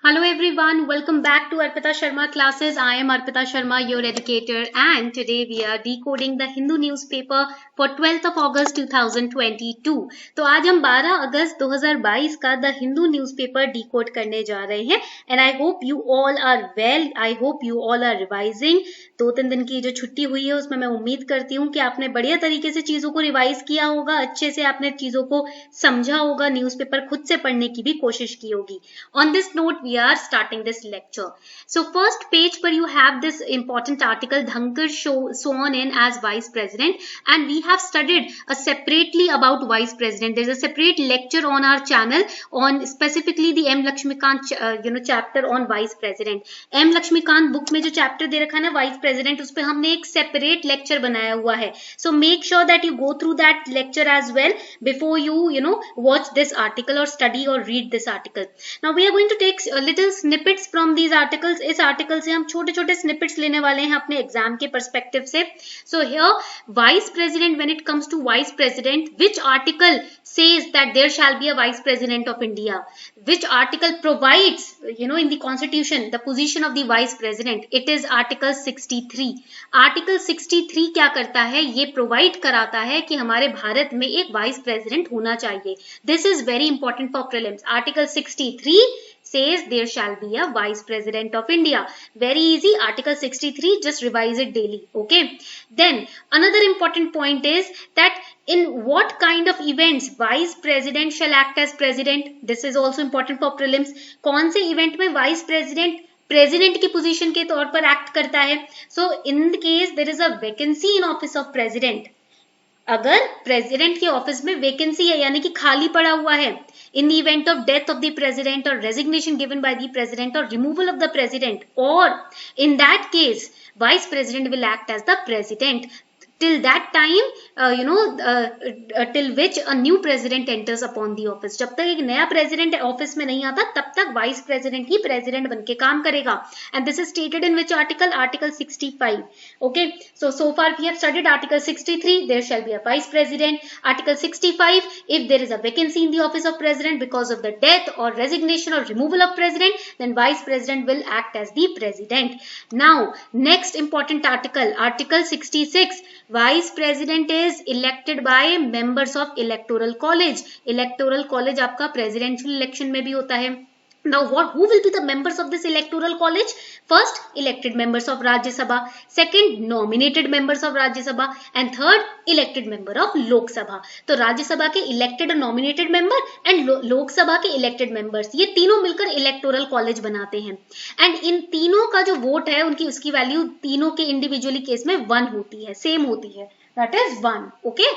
Hello everyone, welcome back to Arpita Sharma classes. I am Arpita Sharma, your educator, and today we are decoding the Hindu newspaper for 12th of August 2022. तो आज हम 12 अगस्त 2022 का the Hindu newspaper decode करने जा रहे हैं and I hope you all are well, I hope you all are revising. 2-3 दिन की जो छुट्टी हुई है उसमें मैं उम्मीद करती हूँ कि आपने बढ़िया तरीके से चीजों को रिवाइज किया होगा, अच्छे से आपने चीजों को समझा होगा, न्यूज़पेपर खुद से पढ़ने की भी कोशिश की होगी। On this note we are starting this lecture. So first page पर you have this important article, Dhankar sworn in as vice president, and we have studied separately about vice president. There is a separate lecture on our channel on specifically the M Lakshmikant chapter on vice president. M Lakshmikant book में जो chapter दे रखा है ना vice president, उस पे हमने एक separate lecture बनाया हुआ है. So make sure that you go through that lecture as well before you watch this article or study or read this article. Now we are going to take little snippets from these articles. इस article से हम छोटे छोटे snippets लेने वाले हैं अपने exam के perspective से. So here vice president, when it comes to vice president, which article says that there shall be a vice president of India? Which article provides in the constitution the position of the vice president? It is article 63. Article 63 क्या करता है? ये provide कराता है कि हमारे भारत में एक vice president होना चाहिए. This is very important for prelims. Article 63 says there shall be a vice president of India. Very easy. Article 63, just revise it daily. Okay. Then another important point is that in what kind of events vice president shall act as president? This is also important for prelims. कौन से event में vice president president की position के तौर पर act करता है? So in case there is a vacancy in office of president. अगर प्रेसिडेंट के ऑफिस में वैकेंसी है यानी कि खाली पड़ा हुआ है, in the event of death of the president or resignation given by the president or removal of the president, or in that case vice president will act as the president till that time till which a new president enters upon the office. जब तक एक नया president office में नहीं आता तब तक vice president ही president बनके काम करेगा. And this is stated in which article? Article 65. Okay, so far we have studied article 63, there shall be a vice president. Article 65, if there is a vacancy in the office of president because of the death or resignation or removal of president, then vice president will act as the president. Now next important article, article 66. Vice president is elected by members of electoral college. Electoral college आपका presidential election में भी होता है. Now who will be the members of this electoral college? First, elected members of Rajya Sabha. Second, nominated members of Rajya Sabha. And third, elected member of Lok Sabha. तो राज्य सभा के elected और nominated member and लोक सभा के elected members, ये तीनों मिलकर electoral college बनाते हैं. And इन तीनों का जो वोट है उनकी उसकी वैल्यू तीनों के individually केस में 1 होती है, सेम होती है. That is 1. Okay.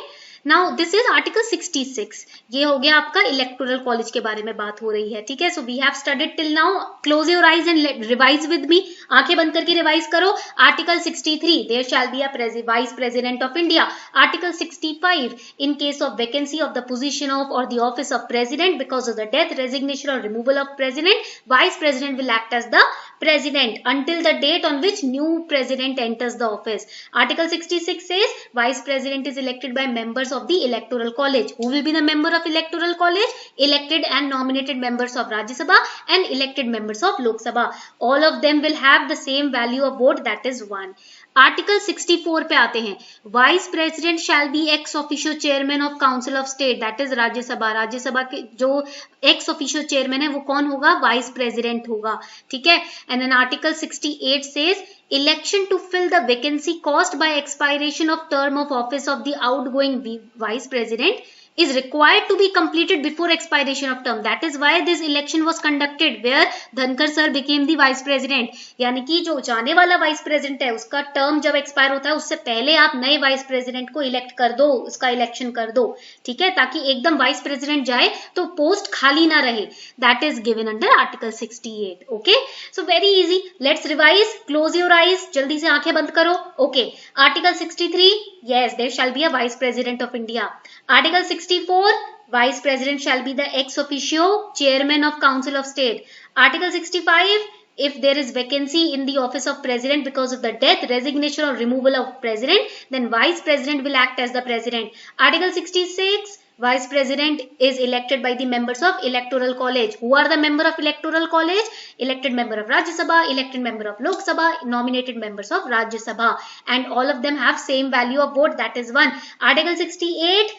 Now this is article 66. ये हो गया आपका इलेक्टोरल कॉलेज के बारे में बात हो रही है. ठीक है. So we have studied till now. Close your eyes and revise with me. आंखें बंद करके रिवाइज करो. Article 63, there shall be a vice president of India. Article 65, in case of vacancy of the position of or the office of president because of the death, resignation or removal of president, vice president will act as the president until the date on which new president enters the office. Article 66 says vice president is elected by members of the electoral college. Who will be the member of electoral college? Elected and nominated members of Rajya Sabha and elected members of Lok Sabha. All of them will have the same value of vote, that is 1. Article 64 पे आते हैं. Vice president shall be ex officio chairman of council of state, that is Rajya Sabha. Rajya Sabha के जो ex officio chairman है वो कौन होगा? Vice president होगा. ठीक है. And then article 68 says election to fill the vacancy caused by expiration of term of office of the outgoing vice president is required to be completed before expiration of term. That is why this election was conducted where Dhankar sir became the vice president. यानी कि जो जाने वाला vice president है उसका term जब expire होता है उससे पहले आप नए vice president को elect कर दो, उसका election कर दो. ठीक है. ताकि एकदम vice president जाए तो post खाली ना रहे. That is given under article 68. Okay. So very easy. Let's revise. Close your eyes. जल्दी से आंखें बंद करो. Okay. Article 63. Yes, there shall be a vice president of India. Article 64, vice president shall be the ex officio chairman of council of state. Article 65, if there is vacancy in the office of president because of the death, resignation or removal of president, then vice president will act as the president. Article 66, Vice President is elected by the members of Electoral College. Who are the member of Electoral College? Elected member of Rajya Sabha, elected member of Lok Sabha, nominated members of Rajya Sabha, and all of them have same value of vote. That is 1. Article 68.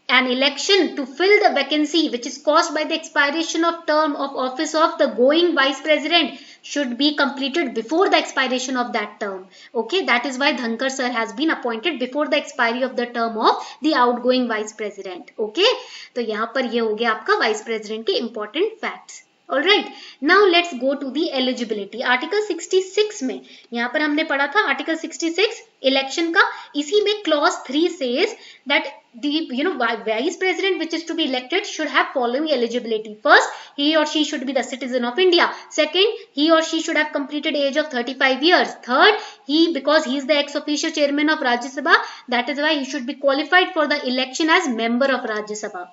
An election to fill the vacancy which is caused by the expiration of term of office of the going Vice President should be completed before the expiration of that term. Okay, that is why Dhankar sir has been appointed before the expiry of the term of the outgoing Vice President. Okay, तो यहाँ पर ये हो गया आपका Vice President के important facts. Alright, now let's go to the eligibility. Article 66 में यहाँ पर हमने पढ़ा था Article 66 election का, इसी में clause 3 says that the vice president which is to be elected should have following eligibility. First, he or she should be the citizen of India. Second, he or she should have completed age of 35 years. Third, because he is the ex officio chairman of Rajya Sabha, that is why he should be qualified for the election as member of Rajya Sabha.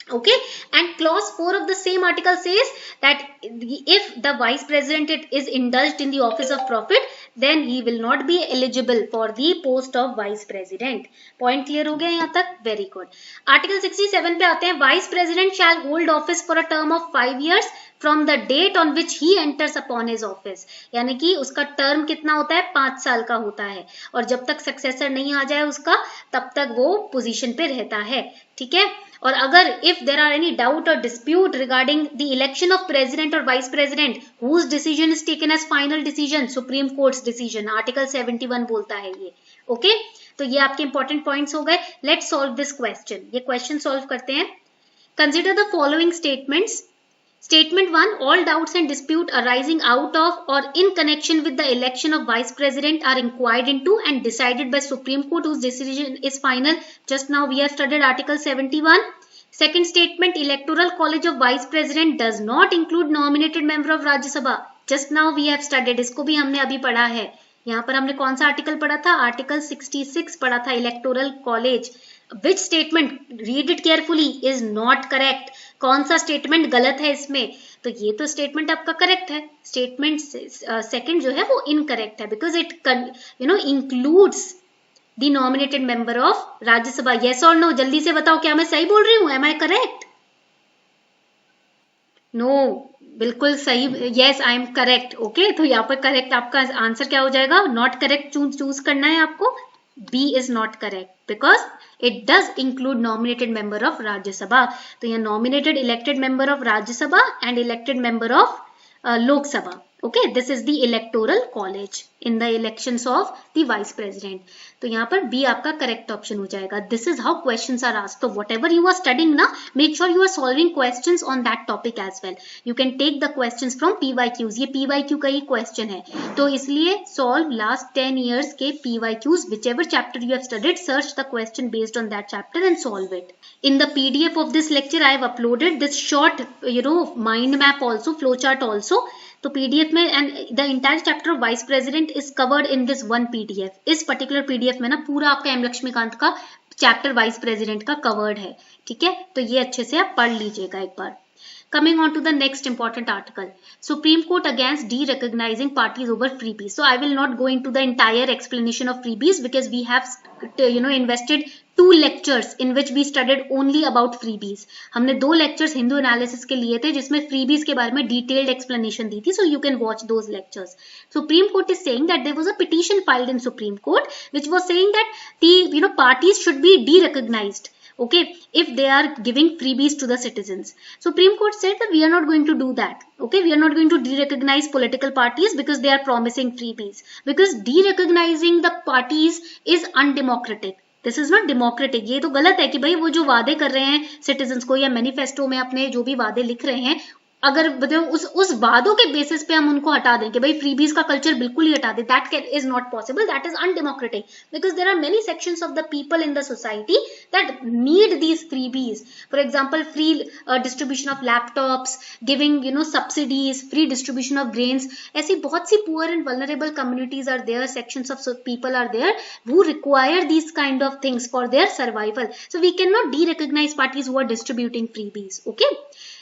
Okay, and clause 4 of the same article says that if the vice president is indulged in the office of profit, then he will not be eligible for the post of vice president. Point clear हो गया यहाँ तक? Very good. Article 67 पे आते हैं. Vice president shall hold office for a term of 5 years from the date on which he enters upon his office. यानी कि उसका टर्म कितना होता है? 5 साल का होता है, और जब तक सक्सेसर नहीं आ जाए उसका, तब तक वो पोजीशन पे रहता है. ठीक है. और अगर if there are any doubt or dispute regarding the election of president or vice president, whose decision is taken as final decision? Supreme Court's decision. Article 71 बोलता है ये. Okay? तो ये आपके important points हो गए. Let's solve this question. ये question solve करते हैं. Consider the following statements. Statement 1. All doubts and dispute arising out of or in connection with the election of Vice President are inquired into and decided by Supreme Court, whose decision is final. Just now we have studied Article 71. Second statement. Electoral College of Vice President does not include nominated member of Rajya Sabha. Just now we have studied. इसको भी हमने अभी पढ़ा है. यहाँ पर हमने कौन सा आर्टिकल पढ़ा था? Article 66 पढ़ा था, Electoral College. Which statement, read it carefully, is not correct? कौन सा स्टेटमेंट गलत है इसमें? तो ये तो स्टेटमेंट आपका करेक्ट है. स्टेटमेंट सेकंड जो है वो इनकरेक्ट है, because it includes the nominated member of Rajya Sabha. Yes और नो, जल्दी से बताओ, क्या मैं सही बोल रही हूँ? एम आई करेक्ट? नो, बिल्कुल सही. Yes, I am correct. Okay, तो यहाँ पर करेक्ट आपका आंसर क्या हो जाएगा? नॉट करेक्ट चूज करना है आपको. B is not correct because it does include nominated member of Rajya Sabha. तो यहाँ nominated elected member of Rajya Sabha and elected member of Lok Sabha. Okay, this is the electoral college in the elections of the vice president. तो यहाँ पर B आपका correct option हो जाएगा. This is how questions are asked. So whatever you are studying ना, make sure you are solving questions on that topic as well. You can take the questions from PYQs. ये PYQ का ही question है, तो इसलिए solve last 10 years के PYQs. Whichever chapter you have studied, search the question based on that chapter and solve it. In the PDF of this lecture, I have uploaded this short, mind map also, flowchart also. तो PDF में and the entire chapter of vice president is covered in this one PDF. इस particular PDF में ना पूरा आपका M Laxmikant का chapter vice president का covered है. ठीक है, तो ये अच्छे से आप पढ़ लीजिएगा एक बार. Coming on to the next important article, Supreme Court against de-recognizing parties over freebies. So I will not go into the entire explanation of freebies because we have invested 2 lectures in which we studied only about freebies. हमने 2 lectures Hindu analysis के लिए थे जिसमें freebies के बारे में detailed explanation दी थी. So you can watch those lectures. Supreme Court is saying that there was a petition filed in Supreme Court which was saying that the parties should be de-recognized. Okay, if they are giving freebies to the citizens. Supreme Court said that we are not going to do that. Okay, we are not going to de-recognize political parties because they are promising freebies. Because de-recognizing the parties is undemocratic. This is not democratic. ये तो गलत है कि भाई वो जो वादे कर रहे हैं सिटीजन्स को या मैनिफेस्टो में अपने जो भी वादे लिख रहे हैं, अगर मतलब उस वादों के बेसिस पे हम उनको हटा दें कि भाई फ्रीबीज का कल्चर बिल्कुल ही हटा दें, that is not possible. That is undemocratic because there are many sections of the people in the society that need these freebies. For example, free distribution of laptops, giving subsidies, free distribution of grains. ऐसी बहुत सी poor and vulnerable communities are there, sections of people are there who require these kind of things for their survival. So we cannot de-recognize parties who are distributing freebies. Okay.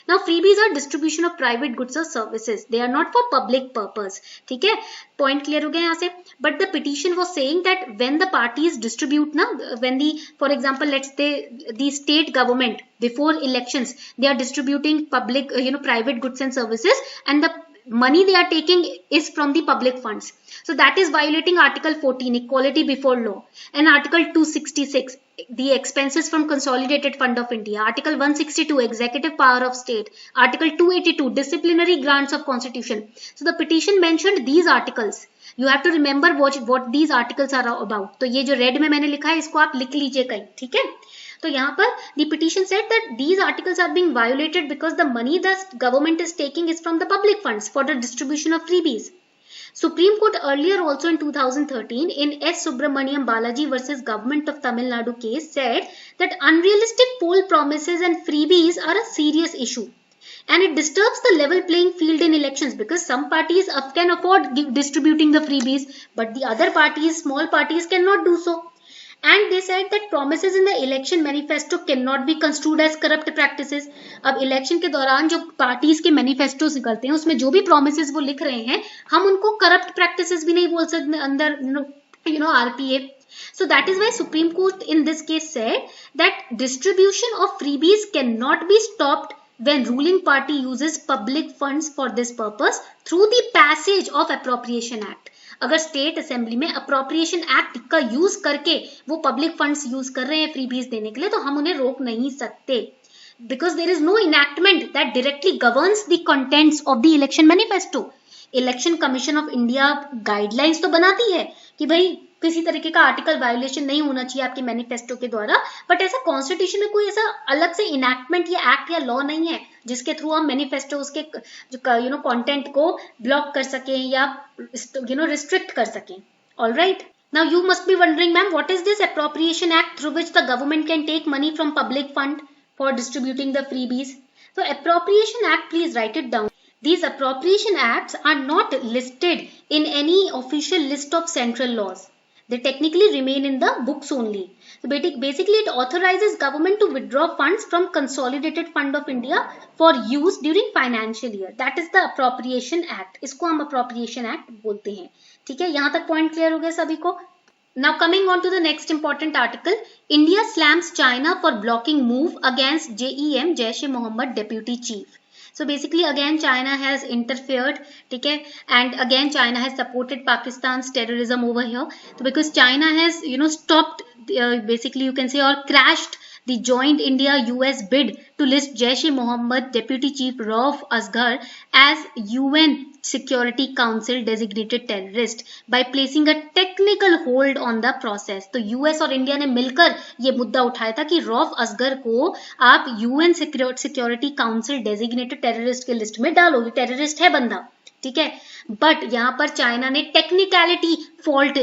Now freebies are distribution of private goods or services. They are not for public purpose. ठीक है, point clear हो गया यहाँ से. But the petition was saying that when the parties distribute ना, when the, for example, let's say the state government before elections, they are distributing public, private goods and services, and the money they are taking is from the public funds. So that is violating Article 14, equality before law, and Article 266, the expenses from Consolidated Fund of India, Article 162, executive power of state, Article 282, disciplinary grants of constitution. So the petition mentioned these articles. You have to remember what these articles are about. तो ये जो red में मैंने लिखा है इसको आप लिख लीजिए कहीं, ठीक है. तो यहाँ पर the petition said that these articles are being violated because the money the government is taking is from the public funds for the distribution of freebies. Supreme Court earlier also in 2013 in S. Subramaniam Balaji versus Government of Tamil Nadu case said that unrealistic poll promises and freebies are a serious issue. And it disturbs the level playing field in elections because some parties can afford distributing the freebies, but the other parties, small parties, cannot do so. And they said that promises in the election manifesto cannot be construed as corrupt practices. अब election के दौरान जो parties के मैनिफेस्टोस निकलते हैं उसमें जो भी promises वो लिख रहे हैं हम उनको corrupt practices भी नहीं बोल सकते अंदर RPA. So that is why Supreme Court in this case said that distribution of freebies cannot be stopped when ruling party uses public funds for this purpose through the passage of Appropriation Act. अगर state assembly में appropriation act का use करके वो public funds use कर रहे हैं freebies देने के लिए तो हम उन्हें रोक नहीं सकते because there is no enactment that directly governs the contents of the election manifesto. Election commission of India guidelines तो बनाती है कि भाई किसी तरीके का आर्टिकल वायोलेशन नहीं होना चाहिए आपके मैनिफेस्टो के द्वारा, बट ऐसा कॉन्स्टिट्यूशन में कोई ऐसा अलग से इनैक्टमेंट या एक्ट या लॉ नहीं है जिसके थ्रू हम मैनिफेस्टो उसके जो कंटेंट को ब्लॉक कर सकें या रिस्ट्रिक्ट कर सकें. Alright, now you must be wondering ma'am what is this appropriation act through which the government can take money from public fund for distributing the freebies. So appropriation act, please write it down. These appropriation acts are not listed in any official list of central laws. They technically remain in the books only. So basically it authorizes government to withdraw funds from Consolidated Fund of India for use during financial year. That is the Appropriation Act. इसको हम Appropriation Act बोलते हैं. ठीक है, यहाँ तक point clear हो गया सभी को. Now coming on to the next important article, India slams China for blocking move against JEM, Jaish-e-Mohammed deputy chief. So basically again China has interfered, ठीक है, and again China has supported Pakistan's terrorism over here. So because China has stopped basically you can say or crashed the joint India-US bid to list Jaish-e-Mohammed Deputy Chief Rauf Asghar as UN Security Council designated terrorist by placing a technical hold on the process. तो US और India ने मिलकर ये मुद्दा उठाया था कि रौफ असगर को आप UN Security Council designated terrorist के लिस्ट में डालो, ये टेररिस्ट है बंदा, ठीक है. बट यहाँ पर चाइना ने टेक्निकलिटी फॉल्ट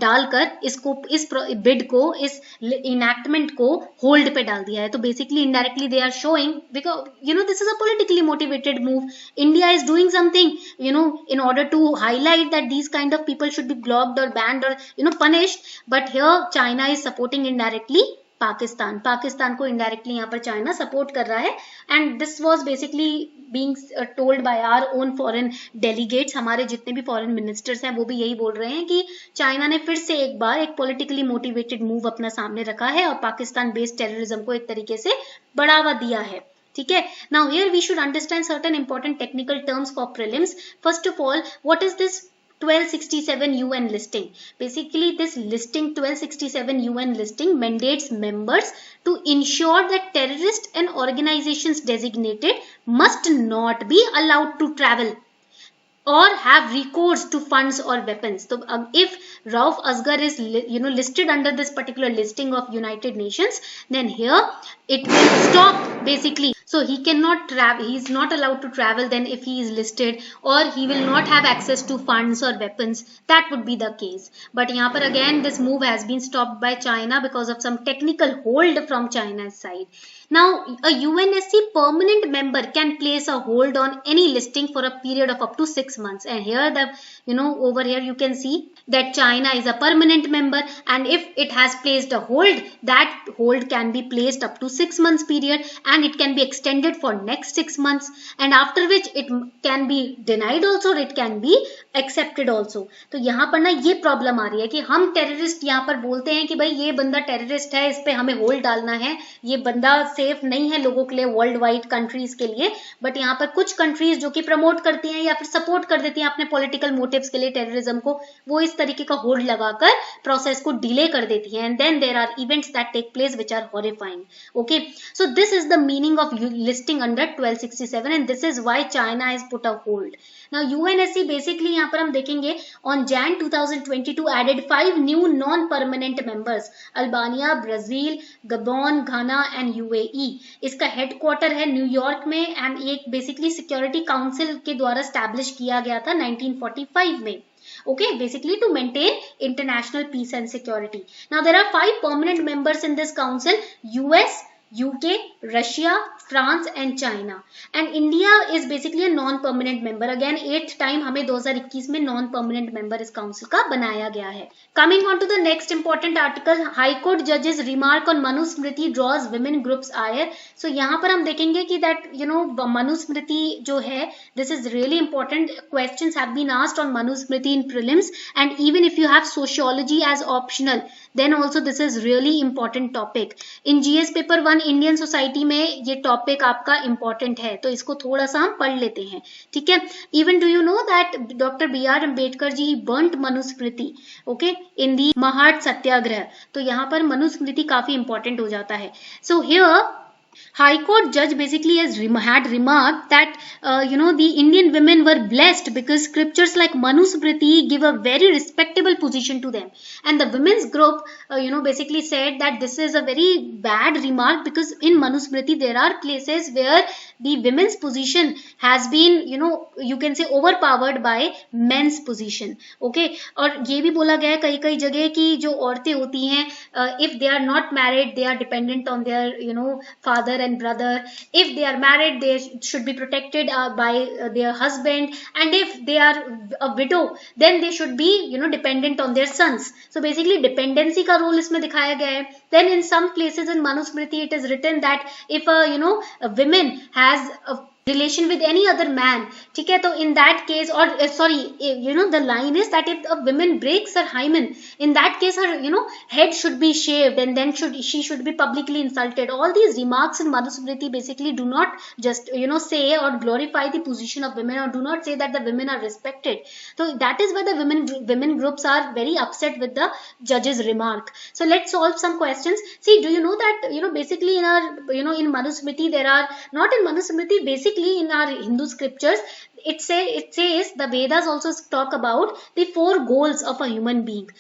डालकर इसको इस बिड को इस इनैक्टमेंट को होल्ड पे डाल दिया है. तो basically indirectly they are showing because this is a politically motivated move. India is doing something in order to highlight that these kind of people should be blocked or banned or punished, but here China is supporting indirectly Pakistan को indirectly यहाँ पर China support कर रहा है. And this was basically being told by our own foreign delegates. हमारे जितने भी foreign ministers हैं वो भी यही बोल रहे हैं कि चाइना ने फिर से एक बार एक पॉलिटिकली मोटिवेटेड मूव अपना सामने रखा है और पाकिस्तान बेस्ड टेररिज्म को एक तरीके से बढ़ावा दिया है. ठीक है, now here we should understand certain important technical terms for prelims. First of all, what is this 1267 UN listing? Basically this listing 1267 UN listing mandates members to ensure that terrorists and organizations designated must not be allowed to travel or have recourse to funds or weapons. So if Rauf Asghar is listed under this particular listing of United Nations, then here it will stop basically. So he cannot travel, he is not allowed to travel then if he is listed, or he will not have access to funds or weapons. That would be the case. But यहाँ पर again this move has been stopped by China because of some technical hold from China's side. Now a UNSC permanent member can place a hold on any listing for a period of up to 6 months. And here the over here you can see that China is a permanent member, and if it has placed a hold, that hold can be placed up to 6 months period, and it can be extended for next 6 months, and after which it can be denied also, it can be accepted also. तो यहाँ पर ना ये problem आ रही है कि हम terrorist यहाँ पर बोलते हैं कि भाई ये बंदा टेररिस्ट है, इस पे हमें होल्ड डालना है, ये बंदा सेफ नहीं है लोगों के लिए, वर्ल्ड वाइड कंट्रीज के लिए, बट यहाँ पर कुछ कंट्रीज जो कि प्रमोट करती हैं या फिर सपोर्ट कर देती हैं अपने पॉलिटिकल मोटिव्स के लिए टेररिज्म को, वो इस तरीके का होल्ड लगाकर प्रोसेस को डिले कर देती है, and then there are events that take place which are horrifying. Okay, so this is the meaning of listing under 1267 and this is why China has put a hold. Now UNSC basically यहाँ पर हम देखेंगे on Jan 2022 added 5 new non permanent members, Albania, Brazil, Gabon, Ghana and UAE. इसका headquarter है New York में, and एक basically security council के द्वारा स्टैब्लिश किया गया था 1945 में. Okay, basically to maintain international peace and security. Now there are 5 permanent members in this council: US, UK, Russia, France and China. And India is basically a non-permanent member. Again 8th time हमें 2021 में non-permanent member इस council का बनाया गया है. Coming on to the next important article, High Court judges remark on Manusmriti draws women groups ire. So यहाँ पर हम देखेंगे कि that Manusmriti जो है, this is really important. Questions have been asked on Manusmriti in prelims, and even if you have sociology as optional, then also this is really important topic. In GS paper 1 Indian society में ये topic आपका important है, तो इसको थोड़ा सा हम पढ़ लेते हैं. ठीक है. Even do you know that doctor BR Ambedkar ji burnt Manusmriti, okay, in the Mahad satyagraha. तो यहाँ पर मनुस्मृति काफी इंपॉर्टेंट हो जाता है. So here High Court judge basically had remarked that the Indian women were blessed because scriptures like Manusmriti give a very respectable position to them, and the women's group basically said that this is a very bad remark because in Manusmriti there are places where the women's position has been you can say overpowered by men's position. Okay, और ये भी बोला गया है कई कई जगह कि जो औरतें होती हैं if they are not married they are dependent on their father and brother. If they are married they should be protected by their husband, and if they are a widow then they should be dependent on their sons. So basically dependency का role इसमें दिखाया गया है. Then in some places in Manusmriti it is written that if a woman has a relation with any other man, ठीक है, तो in that case, or the line is that if a woman breaks her hymen, in that case her head should be shaved, and then she should be publicly insulted. All these remarks in Manusmriti basically do not just say or glorify the position of women, or do not say that the women are respected. So that is why the women groups are very upset with the judge's remark. So let's solve some questions. See, do you know that basically in our in Manusmriti there are, not in Manusmriti, basically in our Hindu scriptures it says the Vedas also talk about the 4 goals of a human being: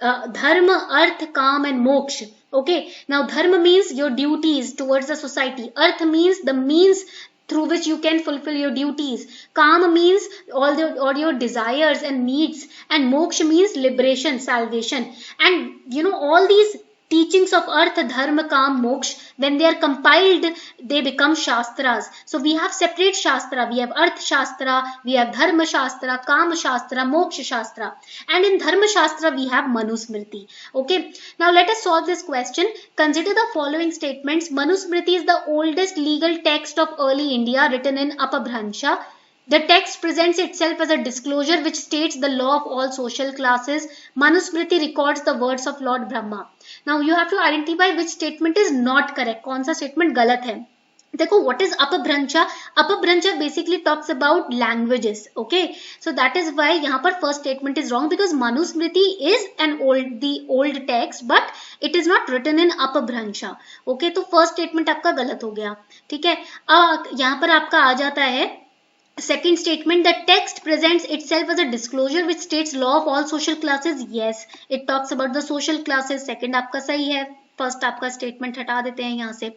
dharma, arth, kam and moksha. Okay, now dharma means your duties towards the society, arth means the means through which you can fulfill your duties, kam means all your desires and needs, and moksha means liberation, salvation. And all these teachings of arth, dharma, kam, moksha, when they are compiled they become shastras. So we have separate shastra, we have arth shastra, we have dharma shastra, kam shastra, moksha shastra, and in dharma shastra we have Manusmriti. Okay, now let us solve this question. Consider the following statements. Manusmriti is the oldest legal text of early India written in Apabhransha. The text presents itself as a disclosure which states the law of all social classes. Manusmriti records the words of Lord Brahma. Now you have to identify which statement is not correct. कौन सा statement गलत है? देखो, what is Apabhransha? Apabhransha basically talks about languages. Okay, so that is why यहाँ पर first statement is wrong, because Manusmriti is the old text, but it is not written in Apabhransha. Okay, तो first statement आपका गलत हो गया. ठीक है, यहाँ पर आपका आ जाता है second statement. The text presents itself as a disclosure which states law of all social classes. Yes, it talks about the social classes. Second आपका सही है, first आपका statement हटा देते हैं यहाँ से.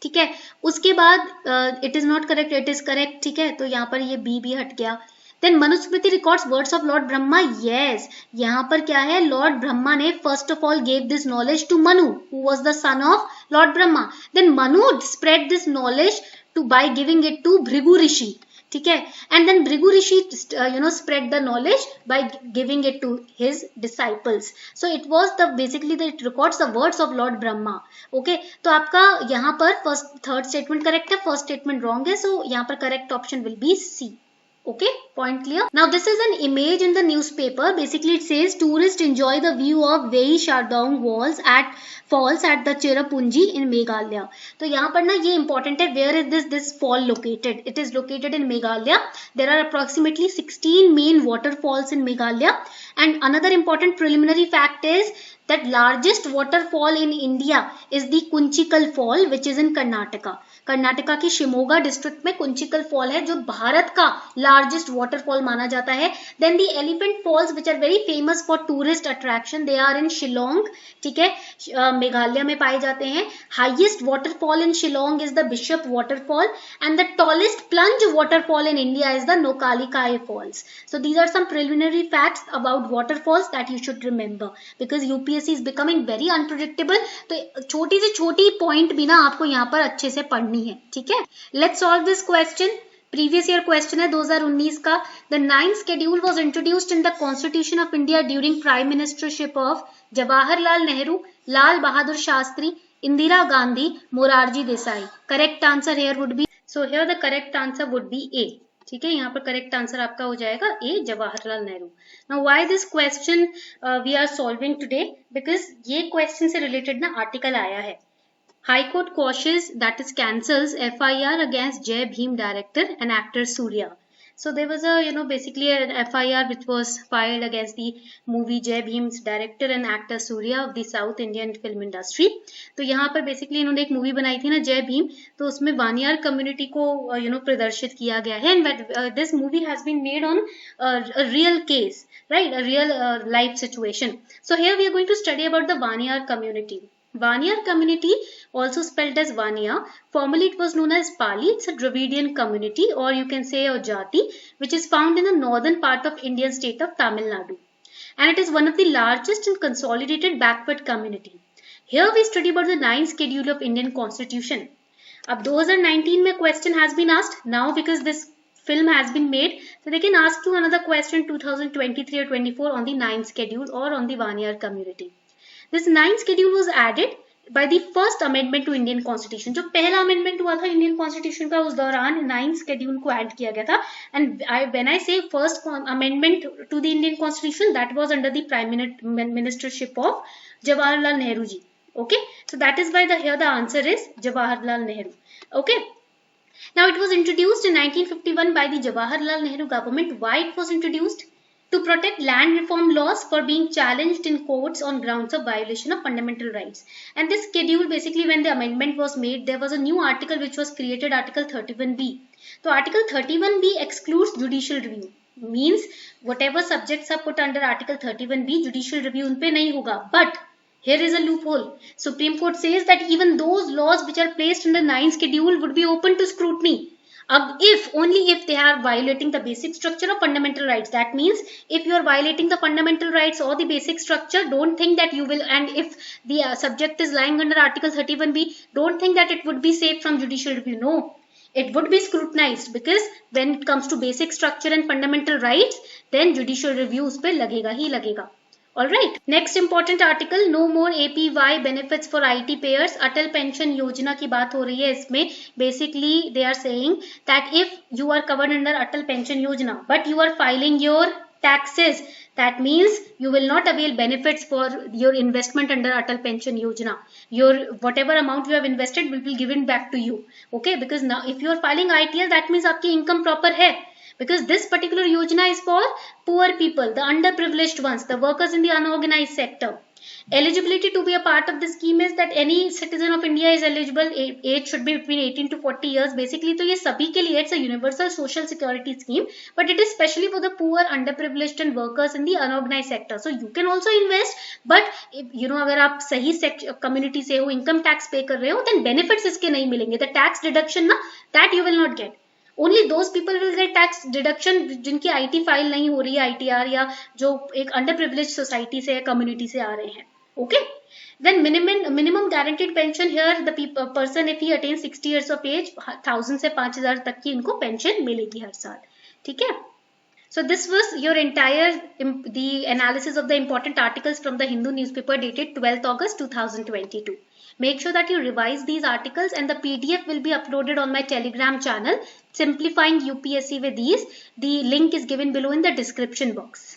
ठीक है, उसके बाद it is not correct, it is correct. ठीक है, तो यहाँ पर ये B भी हट गया. Then Manusmriti records words of Lord Brahma. Yes, यहाँ पर क्या है, Lord Brahma ने first of all gave this knowledge to Manu, who was the son of Lord Brahma. Then Manu spread this knowledge by giving it to Bhrigu Rishi. ठीक है. And then Bhrigu Rishi spread the knowledge by giving it to his disciples. So it was the basically it records the words of Lord Brahma. Okay, तो आपका यहाँ पर third statement correct है, first statement wrong है. So यहाँ पर correct option will be C. Okay, point clear. Now this is an image in the newspaper. Basically it says tourists enjoy the view of Wei Shardong falls at the Cherrapunji in Meghalaya. तो यहाँ पर ना ये important है, where is this fall located? It is located in Meghalaya. There are approximately 16 main waterfalls in Meghalaya. And another important preliminary fact is that largest waterfall in India is the Kunchikal Fall, which is in Karnataka. Karnataka की Shimoga district में Kunchikal fall है जो भारत का largest waterfall माना जाता है. Then the Elephant Falls which are very famous for tourist attraction, they are in Shillong. ठीक है, मेघालय में पाए जाते हैं. Highest waterfall in Shillong is the Bishop waterfall and the tallest plunge waterfall in India is the Nohkalikai Falls. So these are some preliminary facts about waterfalls that you should remember because UPSC is becoming very unpredictable. तो छोटी से छोटी point भी ना आपको यहाँ पर अच्छे से पढ़नी है. ठीक है, let's solve this question. Previous year question है 2019 का. The 9th schedule was introduced in the constitution of India during prime ministership of Jawaharlal Nehru, Lal Bahadur Shastri, Indira Gandhi, Morarji Desai. Correct answer here would be, so here the correct answer would be A. ठीक है, यहाँ पर correct answer आपका हो जाएगा A, Jawaharlal Nehru. Now why this question we are solving today, because ये question से related ना आर्टिकल आया है. High Court quashes, that is cancels, FIR against Jai Bhim director and actor Surya. So there was a basically an FIR which was filed against the movie Jai Bhim's director and actor Surya of the South Indian film industry. तो यहाँ पर basically इन्होंने एक movie बनाई थी ना जय भीम, तो उसमें वानियार कम्युनिटी को प्रदर्शित किया गया है. And this movie has been made on a real case, right? A real life situation. So here we are going to study about the Vaniyar community. Vaniyar community, also spelled as Vaniya, formerly it was known as Pali. It's a Dravidian community, or you can say a Jati, which is found in the northern part of Indian state of Tamil Nadu. And it is one of the largest and consolidated backward community. Here we study about the 9th schedule of Indian Constitution. Ab 2019 mein question has been asked. Now because this film has been made, so they can ask you another question 2023 or 24 on the 9th schedule or on the Vaniyar community. This 9th schedule was added by the first amendment to Indian Constitution. जो पहला amendment हुआ था Indian Constitution का, उस दौरान 9th schedule को add किया गया था. And when I say first amendment to the Indian Constitution, that was under the Prime Ministership of Jawaharlal Nehru ji. Okay, so that is why here the answer is Jawaharlal Nehru. Okay. Now it was introduced in 1951 by the Jawaharlal Nehru government. Why it was introduced? To protect land reform laws for being challenged in courts on grounds of violation of fundamental rights. And this schedule, basically when the amendment was made, there was a new article which was created, Article 31B. So Article 31B excludes judicial review. Means whatever subjects are put under Article 31B, judicial review उन पे नहीं होगा. But here is a loophole. Supreme Court says that even those laws which are placed in the 9th schedule would be open to scrutiny. Only if they are violating the basic structure of fundamental rights. That means if you are violating the fundamental rights or the basic structure, don't think that you will, and if the subject is lying under Article 31B, don't think that it would be safe from judicial review. No, it would be scrutinized, because when it comes to basic structure and fundamental rights, then judicial review उस पे लगेगा ही लगेगा. Alright, next important article, no more APY benefits for IT payers. Atal pension योजना की बात हो रही है इसमें. Basically they are saying that if you are covered under Atal pension योजना but you are filing your taxes, that means you will not avail benefits for your investment under Atal Pension Yojana. Your whatever amount you have invested will be given back to you. Okay, because now if you are filing ITL, that means आपकी income proper है. Because this particular yojana is for poor people, the underprivileged ones, the workers in the unorganized sector. Eligibility to be a part of this scheme is that any citizen of India is eligible. Age should be between 18 to 40 years. Basically, तो ये सभी के लिए it's a universal social security scheme, but it is specially for the poor, underprivileged and workers in the unorganized sector. So you can also invest, but if, अगर आप सही community से हो, income tax pay कर रहे हो, then benefits इसके नहीं मिलेंगे. The tax deduction ना, that you will not get. Only those people will get tax deduction जिनकी IT फाइल नहीं हो रही है, ITR, या जो एक अंडर प्रिविलेज सोसाइटी से कम्युनिटी से आ रहे हैं. Okay. Then minimum guaranteed pension here, the person if he attains 60 years of age, 1000 से 5000 तक की इनको pension मिलेगी हर साल. ठीक है. So this was your entire the analysis of the important articles from the Hindu newspaper dated 12th August 2022. Make sure that you revise these articles, and the PDF will be uploaded on my Telegram channel, Simplifying UPSC with Ease. The link is given below in the description box.